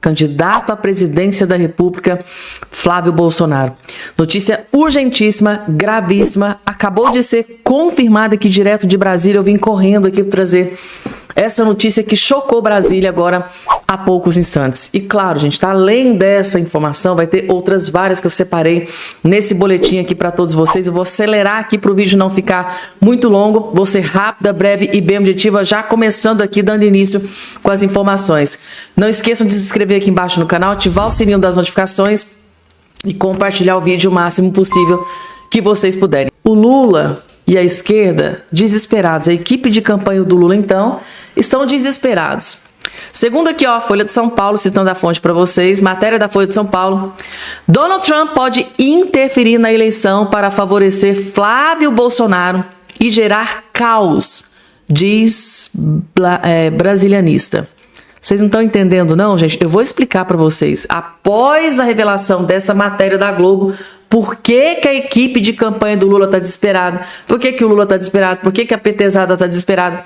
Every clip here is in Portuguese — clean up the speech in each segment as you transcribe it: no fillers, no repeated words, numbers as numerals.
candidato à presidência da República, Flávio Bolsonaro. Notícia urgentíssima, gravíssima, acabou de ser confirmada aqui direto de Brasília. Eu vim correndo aqui para trazer essa notícia que chocou Brasília agora há poucos instantes. E claro, gente, tá, além dessa informação, vai ter outras várias que eu separei nesse boletim aqui para todos vocês. Eu vou acelerar aqui para o vídeo não ficar muito longo. Vou ser rápida, breve e bem objetiva, já começando aqui, dando início com as informações. Não esqueçam de se inscrever aqui embaixo no canal, ativar o sininho das notificações e compartilhar o vídeo o máximo possível que vocês puderem. O Lula e a esquerda desesperados. A equipe de campanha do Lula, então, estão desesperados. Segundo aqui, ó, Folha de São Paulo, citando a fonte para vocês, matéria da Folha de São Paulo. Donald Trump pode interferir na eleição para favorecer Flávio Bolsonaro e gerar caos, diz brasilianista. Vocês não estão entendendo, não, gente? Eu vou explicar para vocês. Após a revelação dessa matéria da Globo, por que que a equipe de campanha do Lula está desesperada? Por que que o Lula está desesperado? Por que que a petezada está desesperada?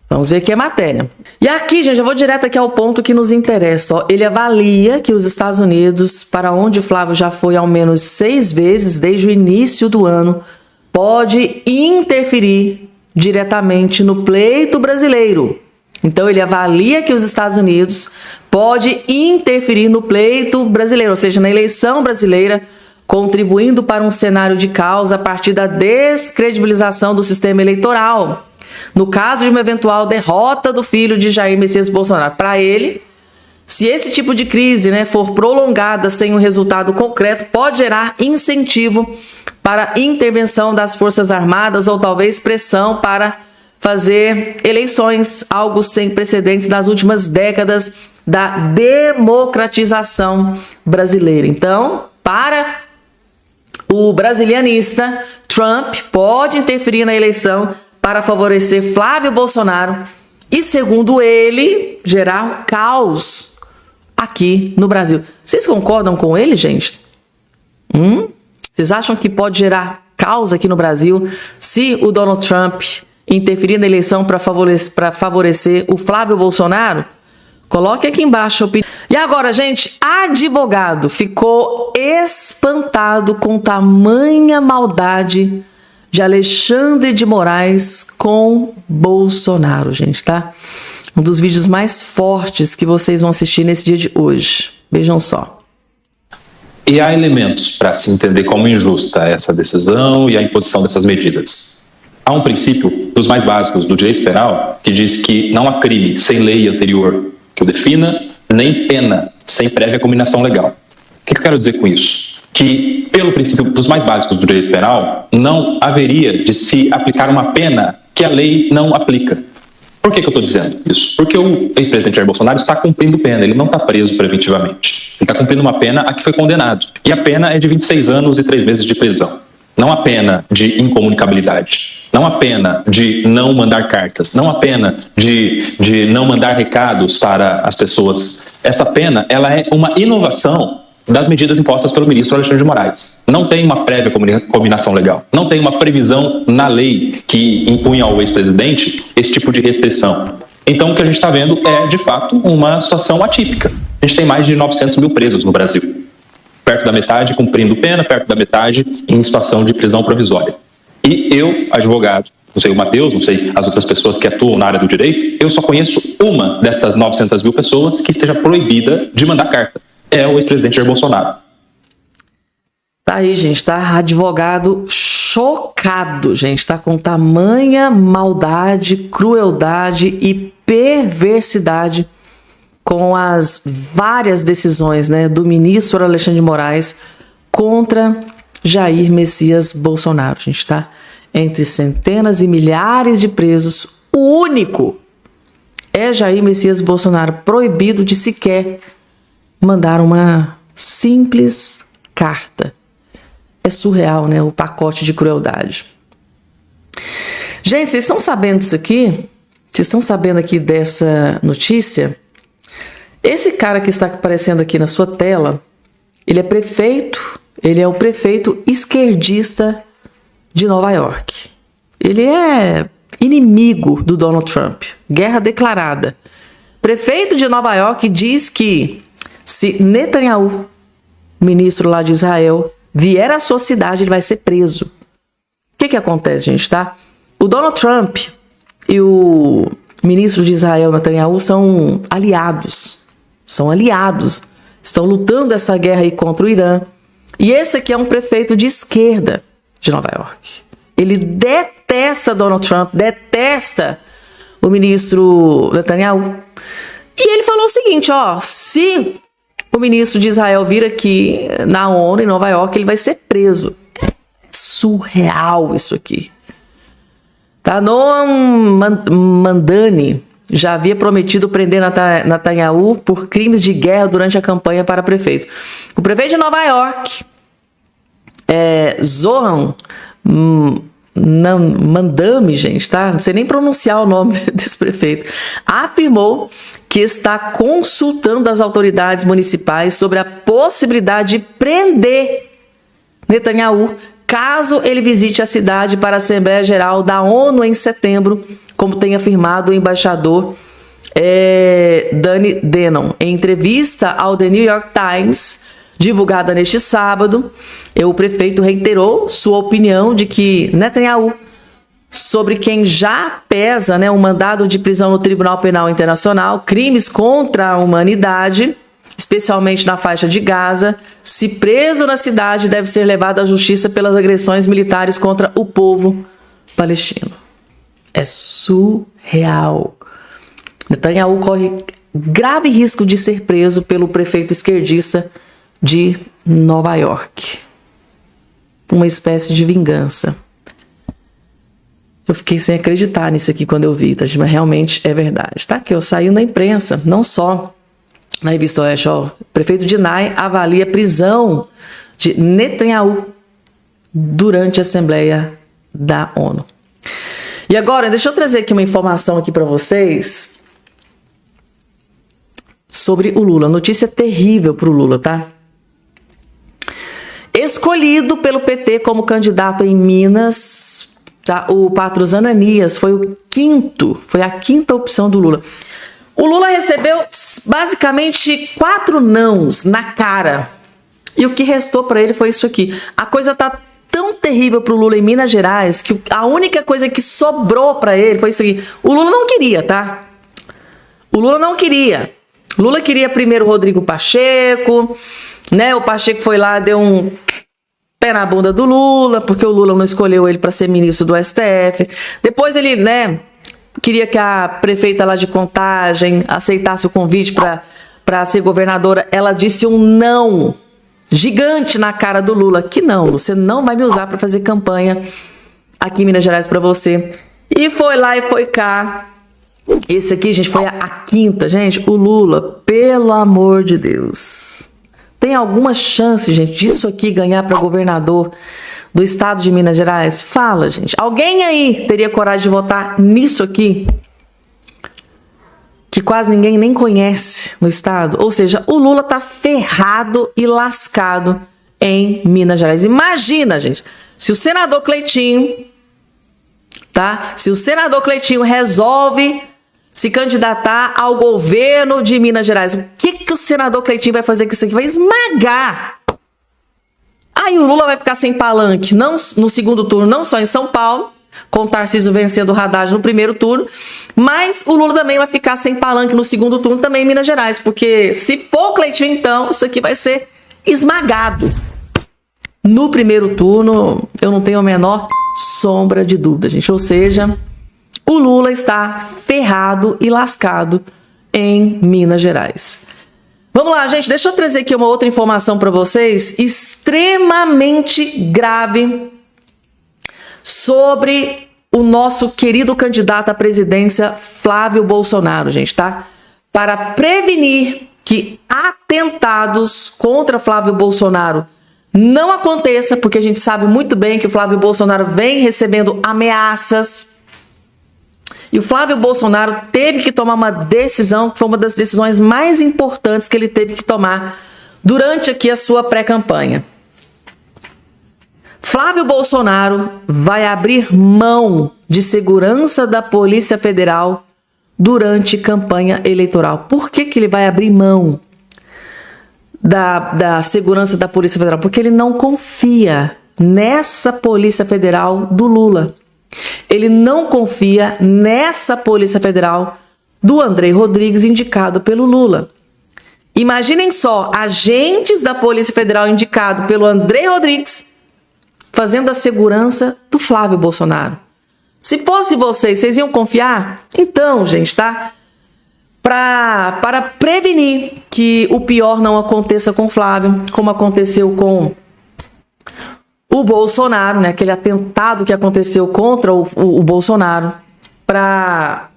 Vamos ver aqui a matéria. E aqui, gente, eu vou direto aqui ao ponto que nos interessa. Ó. Ele avalia que os Estados Unidos, para onde o Flávio já foi ao menos 6 vezes desde o início do ano, pode interferir diretamente no pleito brasileiro. Então, ele avalia que os Estados Unidos pode interferir no pleito brasileiro, ou seja, na eleição brasileira, contribuindo para um cenário de caos a partir da descredibilização do sistema eleitoral, no caso de uma eventual derrota do filho de Jair Messias Bolsonaro. Para ele, se esse tipo de crise, for prolongada sem um resultado concreto, pode gerar incentivo para a intervenção das Forças Armadas ou talvez pressão para fazer eleições, algo sem precedentes nas últimas décadas da democratização brasileira. Então, para o brasilianista, Trump pode interferir na eleição para favorecer Flávio Bolsonaro e, segundo ele, gerar caos aqui no Brasil. Vocês concordam com ele, gente? Vocês acham que pode gerar caos aqui no Brasil se o Donald Trump interferir na eleição para favorecer o Flávio Bolsonaro? Coloque aqui embaixo a opinião. E agora, gente, advogado ficou espantado com tamanha maldade de Alexandre de Moraes com Bolsonaro, gente, tá? Um dos vídeos mais fortes que vocês vão assistir nesse dia de hoje. Vejam só. E há elementos para se entender como injusta essa decisão e a imposição dessas medidas. Há um princípio dos mais básicos do direito penal que diz que não há crime sem lei anterior que o defina, nem pena sem prévia combinação legal. O que eu quero dizer com isso? Que, pelo princípio dos mais básicos do direito penal, não haveria de se aplicar uma pena que a lei não aplica. Por que eu estou dizendo isso? Porque o ex-presidente Jair Bolsonaro está cumprindo pena, ele não está preso preventivamente. Ele está cumprindo uma pena a que foi condenado. E a pena é de 26 anos e 3 meses de prisão. Não há pena de incomunicabilidade, não há pena de não mandar cartas, não há pena de não mandar recados para as pessoas. Essa pena, ela é uma inovação das medidas impostas pelo ministro Alexandre de Moraes. Não tem uma prévia combinação legal, não tem uma previsão na lei que impunha ao ex-presidente esse tipo de restrição. Então, o que a gente está vendo é, de fato, uma situação atípica. A gente tem mais de 900 mil presos no Brasil. Perto da metade cumprindo pena, perto da metade em situação de prisão provisória. E eu, advogado, não sei o Matheus, não sei as outras pessoas que atuam na área do direito, eu só conheço uma destas 900 mil pessoas que esteja proibida de mandar carta. É o ex-presidente Jair Bolsonaro. Tá aí, gente, tá? Advogado chocado, gente, tá? Com tamanha maldade, crueldade e perversidade com as várias decisões, do ministro Alexandre de Moraes contra Jair Messias Bolsonaro. A gente está entre centenas e milhares de presos. O único é Jair Messias Bolsonaro, proibido de sequer mandar uma simples carta. É surreal, o pacote de crueldade. Gente, vocês estão sabendo disso aqui? Vocês estão sabendo aqui dessa notícia? Esse cara que está aparecendo aqui na sua tela, ele é prefeito, ele é o prefeito esquerdista de Nova York. Ele é inimigo do Donald Trump, guerra declarada. Prefeito de Nova York diz que Se Netanyahu, ministro lá de Israel, vier à sua cidade, ele vai ser preso. O que acontece, gente, tá? O Donald Trump e o ministro de Israel, Netanyahu, são aliados. São aliados. Estão lutando essa guerra aí contra o Irã. E esse aqui é um prefeito de esquerda de Nova York. Ele detesta Donald Trump, detesta o ministro Netanyahu. E ele falou o seguinte, ó, se o ministro de Israel vir aqui na ONU, em Nova York, ele vai ser preso. É surreal isso aqui. Tá? Noam Mandani já havia prometido prender Netanyahu por crimes de guerra durante a campanha para prefeito. O prefeito de Nova York, Zohran Mamdani, gente, tá? Não sei nem pronunciar o nome desse prefeito, afirmou que está consultando as autoridades municipais sobre a possibilidade de prender Netanyahu caso ele visite a cidade para a Assembleia Geral da ONU em setembro, como tem afirmado o embaixador Danny Dennon. Em entrevista ao The New York Times, divulgada neste sábado, o prefeito reiterou sua opinião de que Netanyahu, sobre quem já pesa um mandado de prisão no Tribunal Penal Internacional, crimes contra a humanidade, especialmente na faixa de Gaza, se preso na cidade, deve ser levado à justiça pelas agressões militares contra o povo palestino. É surreal. Netanyahu corre grave risco de ser preso pelo prefeito esquerdista de Nova York. Uma espécie de vingança. Eu fiquei sem acreditar nisso aqui quando eu vi, tá? Mas realmente é verdade. Tá? Que eu saí na imprensa, não só na revista Oeste, ó. O prefeito de Nai avalia a prisão de Netanyahu durante a Assembleia da ONU. E agora, deixa eu trazer aqui uma informação aqui para vocês sobre o Lula. Notícia terrível para o Lula, tá? Escolhido pelo PT como candidato em Minas, tá? O Patros Ananias foi a quinta opção do Lula. O Lula recebeu basicamente 4 nãos na cara. E o que restou para ele foi isso aqui. A coisa tá tão terrível pro Lula em Minas Gerais que a única coisa que sobrou para ele foi isso aqui. O Lula não queria, tá? O Lula não queria. Lula queria primeiro o Rodrigo Pacheco, né? O Pacheco foi lá, deu um pé na bunda do Lula, porque o Lula não escolheu ele para ser ministro do STF. Depois ele, queria que a prefeita lá de Contagem aceitasse o convite para ser governadora. Ela disse um não gigante na cara do Lula, que não, você não vai me usar para fazer campanha aqui em Minas Gerais para você. E foi lá e foi cá. Esse aqui, gente, foi a quinta. Gente, o Lula, pelo amor de Deus, tem alguma chance, gente, disso aqui ganhar para governador do estado de Minas Gerais? Fala, gente. Alguém aí teria coragem de votar nisso aqui? Que quase ninguém nem conhece no estado. Ou seja, o Lula tá ferrado e lascado em Minas Gerais. Imagina, gente, se o senador Cleitinho, tá? Se o senador Cleitinho resolve se candidatar ao governo de Minas Gerais, o que o senador Cleitinho vai fazer com isso aqui? Vai esmagar. Aí o Lula vai ficar sem palanque, não no segundo turno, não só em São Paulo, com o Tarcísio vencendo o Haddad no primeiro turno, mas o Lula também vai ficar sem palanque no segundo turno também em Minas Gerais, porque se for o Cleitinho, então, isso aqui vai ser esmagado. No primeiro turno, eu não tenho a menor sombra de dúvida, gente. Ou seja, o Lula está ferrado e lascado em Minas Gerais. Vamos lá, gente, deixa eu trazer aqui uma outra informação para vocês, extremamente grave, sobre o nosso querido candidato à presidência, Flávio Bolsonaro, gente, tá? Para prevenir que atentados contra Flávio Bolsonaro não aconteça, porque a gente sabe muito bem que o Flávio Bolsonaro vem recebendo ameaças. E o Flávio Bolsonaro teve que tomar uma decisão, que foi uma das decisões mais importantes que ele teve que tomar durante aqui a sua pré-campanha. Flávio Bolsonaro vai abrir mão de segurança da Polícia Federal durante campanha eleitoral. Por que ele vai abrir mão? da segurança da Polícia Federal? Porque ele não confia nessa Polícia Federal do Lula. Ele não confia nessa Polícia Federal do André Rodrigues, indicado pelo Lula. Imaginem só, agentes da Polícia Federal indicado pelo André Rodrigues fazendo a segurança do Flávio Bolsonaro. Se fosse vocês iam confiar? Então, gente, tá? Para prevenir que o pior não aconteça com o Flávio, como aconteceu com o Bolsonaro, né? Aquele atentado que aconteceu contra o Bolsonaro, para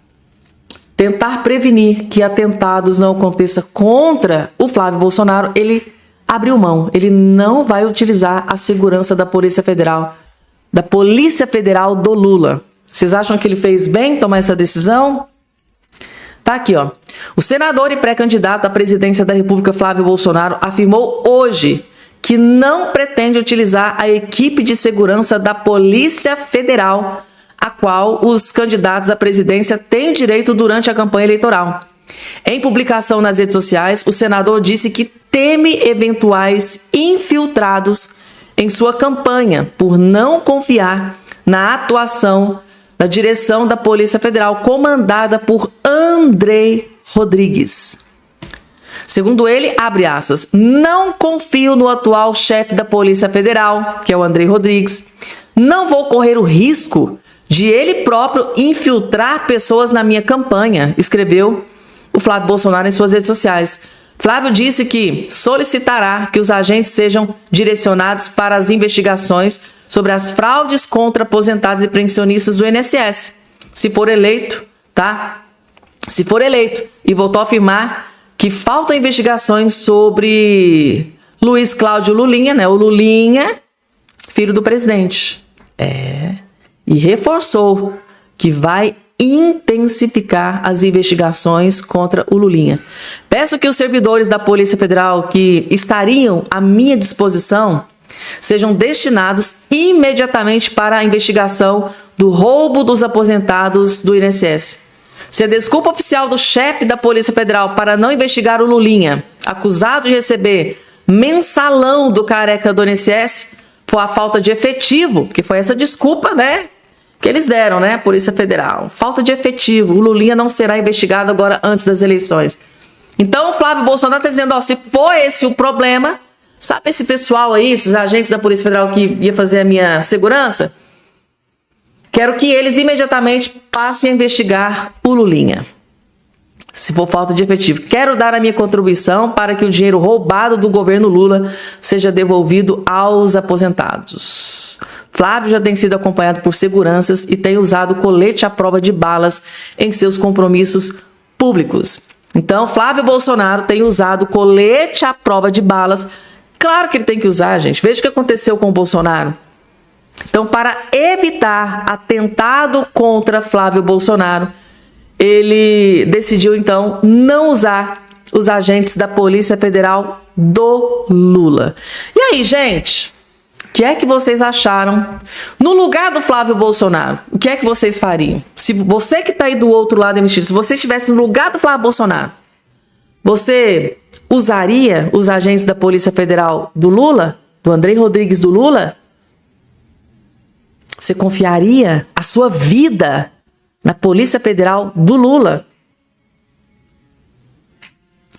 tentar prevenir que atentados não aconteçam contra o Flávio Bolsonaro, ele abriu mão. Ele não vai utilizar a segurança da Polícia Federal do Lula. Vocês acham que ele fez bem tomar essa decisão? Tá aqui, ó. O senador e pré-candidato à presidência da República, Flávio Bolsonaro, afirmou hoje que não pretende utilizar a equipe de segurança da Polícia Federal, a qual os candidatos à presidência têm direito durante a campanha eleitoral. Em publicação nas redes sociais, o senador disse que teme eventuais infiltrados em sua campanha por não confiar na atuação da direção da Polícia Federal, comandada por André Rodrigues. Segundo ele, abre aspas, não confio no atual chefe da Polícia Federal, que é o André Rodrigues. Não vou correr o risco de ele próprio infiltrar pessoas na minha campanha, escreveu o Flávio Bolsonaro em suas redes sociais. Flávio disse que solicitará que os agentes sejam direcionados para as investigações sobre as fraudes contra aposentados e pensionistas do INSS. Se for eleito, tá? Se for eleito. E voltou a afirmar que faltam investigações sobre Luiz Cláudio Lulinha, né? O Lulinha, filho do presidente. E reforçou que vai intensificar as investigações contra o Lulinha. Peço que os servidores da Polícia Federal que estariam à minha disposição sejam destinados imediatamente para a investigação do roubo dos aposentados do INSS. Se a desculpa oficial do chefe da Polícia Federal para não investigar o Lulinha, acusado de receber mensalão do careca do INSS, for a falta de efetivo, porque foi essa desculpa, né, que eles deram, né, Polícia Federal. Falta de efetivo, o Lulinha não será investigado agora antes das eleições. Então o Flávio Bolsonaro está dizendo, ó, se for esse o problema, sabe esse pessoal aí, esses agentes da Polícia Federal que ia fazer a minha segurança? Quero que eles imediatamente passem a investigar o Lulinha, se for falta de efetivo. Quero dar a minha contribuição para que o dinheiro roubado do governo Lula seja devolvido aos aposentados. Flávio já tem sido acompanhado por seguranças e tem usado colete à prova de balas em seus compromissos públicos. Então, Flávio Bolsonaro tem usado colete à prova de balas. Claro que ele tem que usar, gente. Veja o que aconteceu com o Bolsonaro. Então, para evitar atentado contra Flávio Bolsonaro, ele decidiu, então, não usar os agentes da Polícia Federal do Lula. E aí, gente, o que é que vocês acharam? No lugar do Flávio Bolsonaro, o que é que vocês fariam? Se você que está aí do outro lado emitido, se você estivesse no lugar do Flávio Bolsonaro, você usaria os agentes da Polícia Federal do Lula, do André Rodrigues do Lula? Você confiaria a sua vida na Polícia Federal do Lula?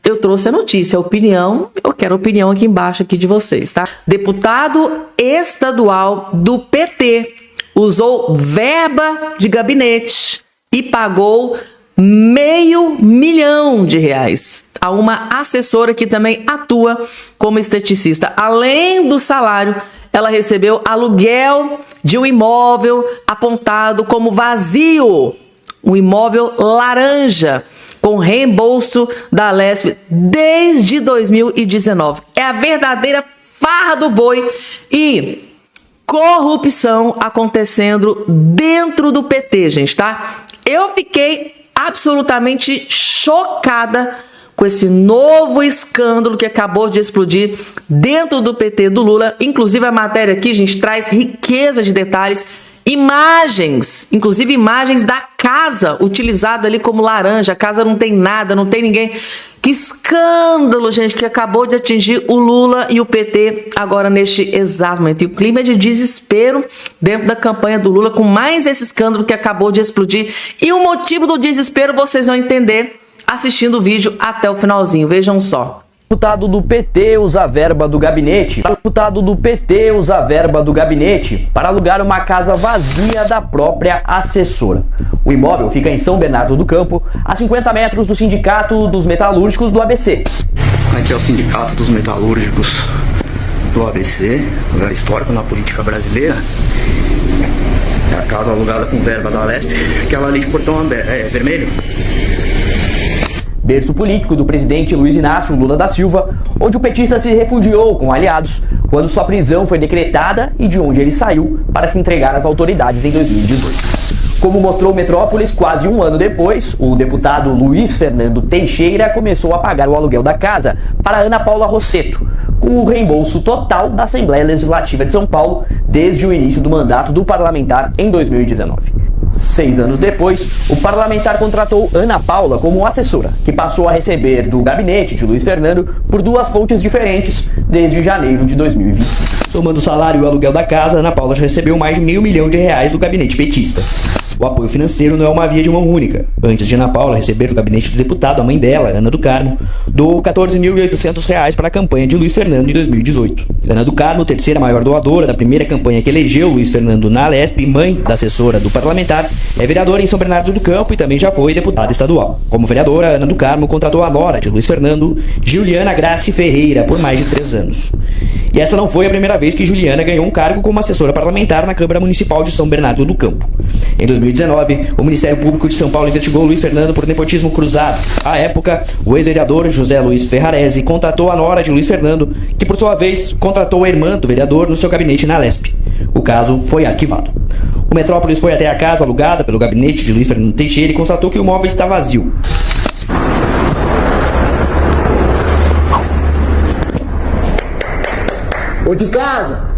Eu trouxe a notícia, a opinião, eu quero a opinião aqui embaixo aqui de vocês, tá? Deputado estadual do PT usou verba de gabinete e pagou R$500 mil a uma assessora que também atua como esteticista. Além do salário, ela recebeu aluguel de um imóvel apontado como vazio, um imóvel laranja, com reembolso da Alesp desde 2019. É a verdadeira farra do boi e corrupção acontecendo dentro do PT, gente, tá? Eu fiquei absolutamente chocada com esse novo escândalo que acabou de explodir dentro do PT do Lula. Inclusive a matéria aqui, gente, traz riqueza de detalhes Imagens, inclusive imagens da casa utilizada ali como laranja. A casa não tem nada, não tem ninguém. Que escândalo, gente, que acabou de atingir o Lula e o PT agora neste exato momento. E o clima é de desespero dentro da campanha do Lula com mais esse escândalo que acabou de explodir. E o motivo do desespero vocês vão entender assistindo o vídeo até o finalzinho. Vejam só. Deputado do PT usa verba do gabinete. Deputado do PT usa verba do gabinete para alugar uma casa vazia da própria assessora. O imóvel fica em São Bernardo do Campo, a 50 metros do Sindicato dos Metalúrgicos do ABC. Aqui é o Sindicato dos Metalúrgicos do ABC, lugar histórico na política brasileira. É a casa alugada com verba da Lesp, aquela ali de portão vermelho. Berço político do presidente Luiz Inácio Lula da Silva, onde o petista se refugiou com aliados quando sua prisão foi decretada e de onde ele saiu para se entregar às autoridades em 2018. Como mostrou o Metrópolis, quase um ano depois, o deputado Luiz Fernando Teixeira começou a pagar o aluguel da casa para Ana Paula Rossetto, com o reembolso total da Assembleia Legislativa de São Paulo desde o início do mandato do parlamentar em 2019. 6 anos depois, o parlamentar contratou Ana Paula como assessora, que passou a receber do gabinete de Luiz Fernando por 2 fontes diferentes desde janeiro de 2020. Somando o salário e o aluguel da casa, Ana Paula já recebeu mais de R$500 milhões do gabinete petista. O apoio financeiro não é uma via de mão única. Antes de Ana Paula receber do gabinete do deputado, a mãe dela, Ana do Carmo, doou R$ 14.800 para a campanha de Luiz Fernando em 2018. Ana do Carmo, terceira maior doadora da primeira campanha que elegeu Luiz Fernando na Lesp, mãe da assessora do parlamentar, é vereadora em São Bernardo do Campo e também já foi deputada estadual. Como vereadora, Ana do Carmo contratou a nora de Luiz Fernando, Juliana Grace Ferreira, por mais de 3 anos. E essa não foi a primeira vez que Juliana ganhou um cargo como assessora parlamentar na Câmara Municipal de São Bernardo do Campo. Em 2019, o Ministério Público de São Paulo investigou Luiz Fernando por nepotismo cruzado. À época, o ex-vereador José Luiz Ferrarese contratou a nora de Luiz Fernando, que por sua vez contratou a irmã do vereador no seu gabinete na Lesp. O caso foi arquivado. O Metrópolis foi até a casa alugada pelo gabinete de Luiz Fernando Teixeira e constatou que o imóvel está vazio. Ô de casa!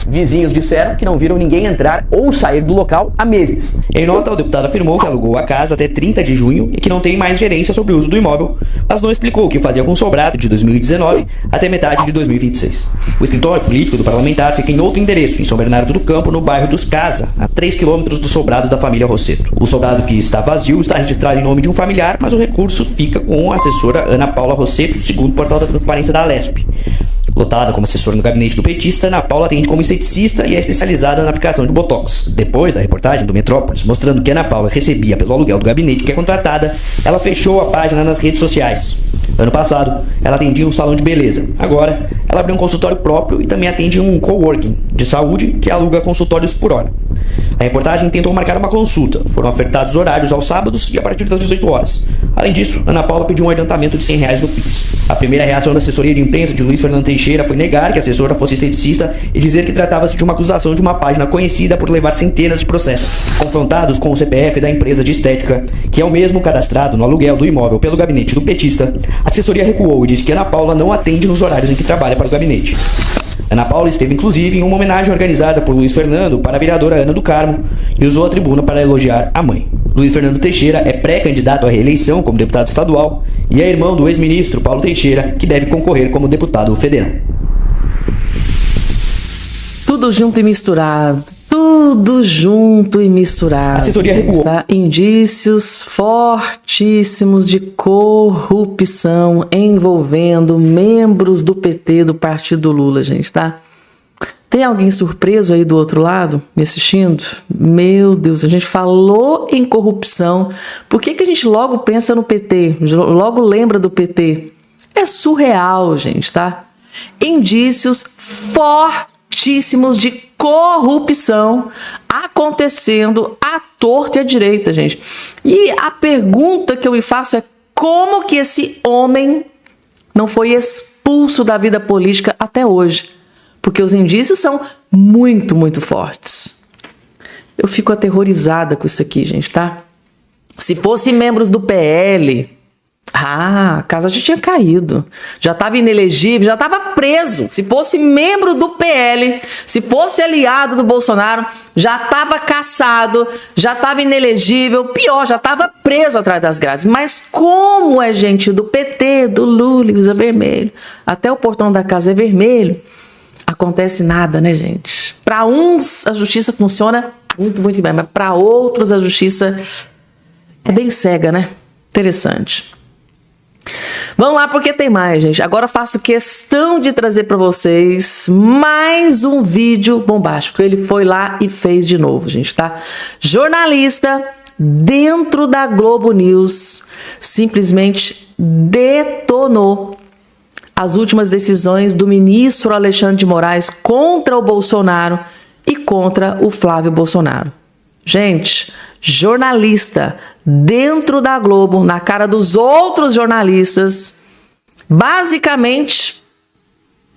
Vizinhos disseram que não viram ninguém entrar ou sair do local há meses. Em nota, o deputado afirmou que alugou a casa até 30 de junho e que não tem mais gerência sobre o uso do imóvel, mas não explicou o que fazia com o sobrado de 2019 até metade de 2026. O escritório político do parlamentar fica em outro endereço, em São Bernardo do Campo, no bairro dos Casa, a 3 quilômetros do sobrado da família Rossetto. O sobrado que está vazio está registrado em nome de um familiar, mas o recurso fica com a assessora Ana Paula Rossetto, segundo o portal da transparência da Lesp. Lotada como assessora no gabinete do petista, Ana Paula atende como esteticista e é especializada na aplicação de botox. Depois da reportagem do Metrópolis mostrando que Ana Paula recebia pelo aluguel do gabinete que é contratada, ela fechou a página nas redes sociais. Ano passado, ela atendia um salão de beleza. Agora, ela abriu um consultório próprio e também atende um coworking de saúde que aluga consultórios por hora. A reportagem tentou marcar uma consulta. Foram ofertados horários aos sábados e a partir das 18 horas. Além disso, Ana Paula pediu um adiantamento de R$100 no Pix. A primeira reação da assessoria de imprensa de Luiz Fernando Teixeira foi negar que a assessora fosse esteticista e dizer que tratava-se de uma acusação de uma página conhecida por levar centenas de processos. Confrontados com o CPF da empresa de estética, que é o mesmo cadastrado no aluguel do imóvel pelo gabinete do petista, a assessoria recuou e disse que Ana Paula não atende nos horários em que trabalha para o gabinete. Ana Paula esteve inclusive em uma homenagem organizada por Luiz Fernando para a vereadora Ana do Carmo e usou a tribuna para elogiar a mãe. Luiz Fernando Teixeira é pré-candidato à reeleição como deputado estadual e é irmão do ex-ministro Paulo Teixeira, que deve concorrer como deputado federal. Tudo junto e misturado. Tudo junto e misturado. A assessoria recuou. Tá? Indícios fortíssimos de corrupção envolvendo membros do PT, do partido Lula, gente, tá? Tem alguém surpreso aí do outro lado, me assistindo? Meu Deus, a gente falou em corrupção. Por que a gente logo pensa no PT? Logo lembra do PT? É surreal, gente, tá? Indícios fortíssimos de corrupção acontecendo à torta e à direita, gente. E a pergunta que eu me faço é como que esse homem não foi expulso da vida política até hoje? Porque os indícios são muito, muito fortes. Eu fico aterrorizada com isso aqui, gente, tá? Se fossem membros do PL, A casa já tinha caído, já estava inelegível, já estava preso. Se fosse membro do PL, se fosse aliado do Bolsonaro, já estava cassado, já estava inelegível, pior, já estava preso atrás das grades. Mas como é gente do PT, do Lula, usa vermelho, até o portão da casa é vermelho, acontece nada, né, gente? Para uns a justiça funciona muito, muito bem, mas para outros a justiça é bem cega, né? Interessante. Vamos lá, porque tem mais, gente. Agora faço questão de trazer para vocês mais um vídeo bombástico. Ele foi lá e fez de novo, gente, tá? Jornalista dentro da Globo News simplesmente detonou as últimas decisões do ministro Alexandre de Moraes contra o Bolsonaro e contra o Flávio Bolsonaro. Gente, jornalista dentro da Globo, na cara dos outros jornalistas, basicamente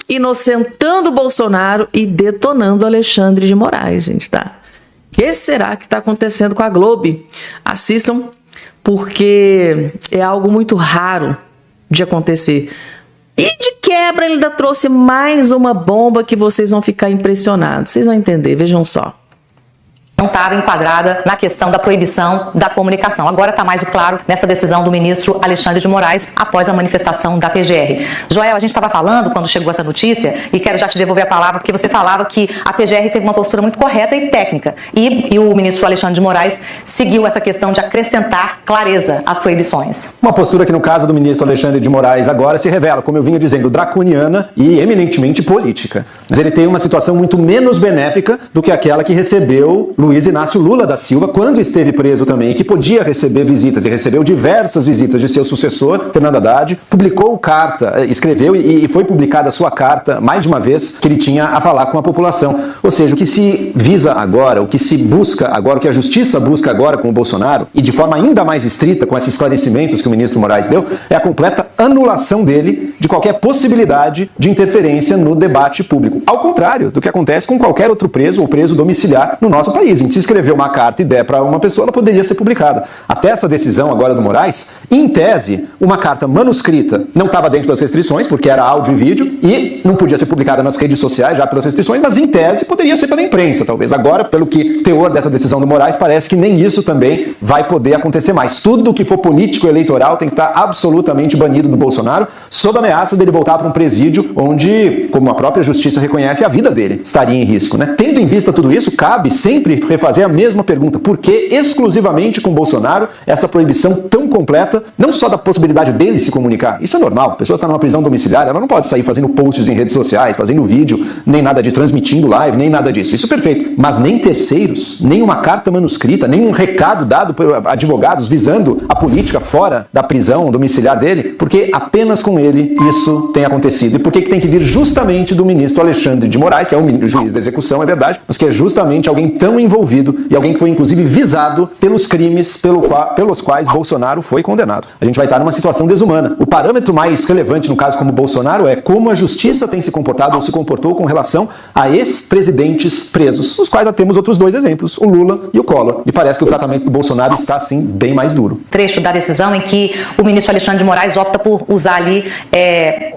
inocentando o Bolsonaro e detonando Alexandre de Moraes, gente, tá? O que será que está acontecendo com a Globo? Assistam, porque é algo muito raro de acontecer. E de quebra ele ainda trouxe mais uma bomba que vocês vão ficar impressionados. Vocês vão entender, vejam só. Não estava enquadrada na questão da proibição da comunicação. Agora está mais claro nessa decisão do ministro Alexandre de Moraes após a manifestação da PGR. Joel, a gente estava falando quando chegou essa notícia, e quero já te devolver a palavra, porque você falava que a PGR teve uma postura muito correta e técnica, e o ministro Alexandre de Moraes seguiu essa questão de acrescentar clareza às proibições. Uma postura que, no caso do ministro Alexandre de Moraes, agora se revela, como eu vinha dizendo, draconiana e eminentemente política. Mas ele tem uma situação muito menos benéfica do que aquela que recebeu Luiz Inácio Lula da Silva quando esteve preso também, e que podia receber visitas, e recebeu diversas visitas de seu sucessor, Fernando Haddad, publicou carta, escreveu e foi publicada a sua carta mais de uma vez que ele tinha a falar com a população. Ou seja, o que se visa agora, o que se busca agora, o que a justiça busca agora com o Bolsonaro, e de forma ainda mais estrita com esses esclarecimentos que o ministro Moraes deu, é a completa anulação dele de qualquer possibilidade de interferência no debate público. Ao contrário do que acontece com qualquer outro preso ou preso domiciliar no nosso país. Se escrever uma carta e der para uma pessoa, ela poderia ser publicada. Até essa decisão agora do Moraes, em tese, uma carta manuscrita não estava dentro das restrições, porque era áudio e vídeo, e não podia ser publicada nas redes sociais, já pelas restrições, mas em tese poderia ser pela imprensa, talvez. Agora, pelo que teor dessa decisão do Moraes, parece que nem isso também vai poder acontecer mais. Tudo que for político eleitoral tem que estar absolutamente banido do Bolsonaro, sob a ameaça dele voltar para um presídio onde, como a própria justiça reconhece, a vida dele estaria em risco, né? Tendo em vista tudo isso, cabe sempre refazer a mesma pergunta: por que exclusivamente com Bolsonaro essa proibição tão completa, não só da possibilidade dele se comunicar? Isso é normal, a pessoa está numa prisão domiciliar, ela não pode sair fazendo posts em redes sociais, fazendo vídeo, nem nada de transmitindo live, nem nada disso, isso é perfeito, mas nem terceiros, nem uma carta manuscrita, nem um recado dado por advogados visando a política fora da prisão domiciliar dele, porque apenas com ele isso tem acontecido. E por que tem que vir justamente do ministro Alexandre de Moraes, que é o juiz da execução, é verdade, mas que é justamente alguém tão envolvido e alguém que foi inclusive visado pelos crimes pelos quais Bolsonaro foi condenado. A gente vai estar numa situação desumana. O parâmetro mais relevante no caso como Bolsonaro é como a justiça tem se comportado ou se comportou com relação a ex-presidentes presos, os quais já temos outros dois exemplos, o Lula e o Collor. E parece que o tratamento do Bolsonaro está, sim, bem mais duro. Trecho da decisão em que o ministro Alexandre de Moraes opta por usar ali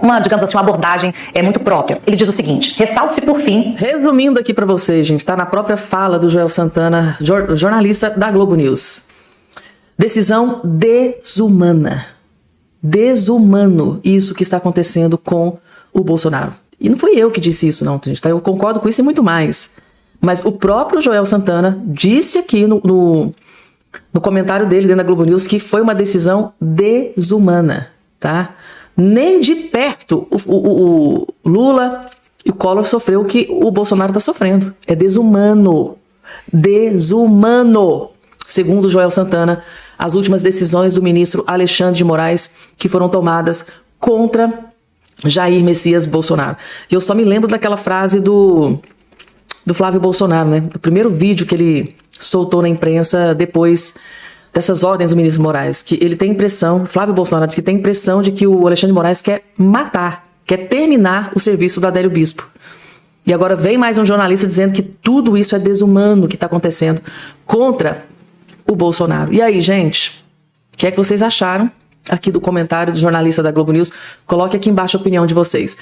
uma, digamos assim, uma abordagem muito própria. Ele diz o seguinte: ressalte-se por fim... Resumindo aqui para vocês, gente, tá na própria fala do Joel Santana, jornalista da Globo News. Decisão desumana. Desumano isso que está acontecendo com o Bolsonaro. E não fui eu que disse isso, não, gente, tá? Eu concordo com isso e muito mais. Mas o próprio Joel Santana disse aqui no comentário dele dentro da Globo News que foi uma decisão desumana, tá? Nem de perto o Lula e o Collor sofreu o que o Bolsonaro está sofrendo. É desumano. Desumano. Segundo Joel Santana, as últimas decisões do ministro Alexandre de Moraes que foram tomadas contra Jair Messias Bolsonaro. E eu só me lembro daquela frase do Flávio Bolsonaro, né? O primeiro vídeo que ele soltou na imprensa depois dessas ordens do ministro Moraes, que ele tem impressão, Flávio Bolsonaro diz que tem impressão de que o Alexandre de Moraes quer matar, quer terminar o serviço do Adélio Bispo. E agora vem mais um jornalista dizendo que tudo isso é desumano que está acontecendo contra o Bolsonaro. E aí, gente, o que é que vocês acharam aqui do comentário do jornalista da Globo News. Coloque aqui embaixo a opinião de vocês.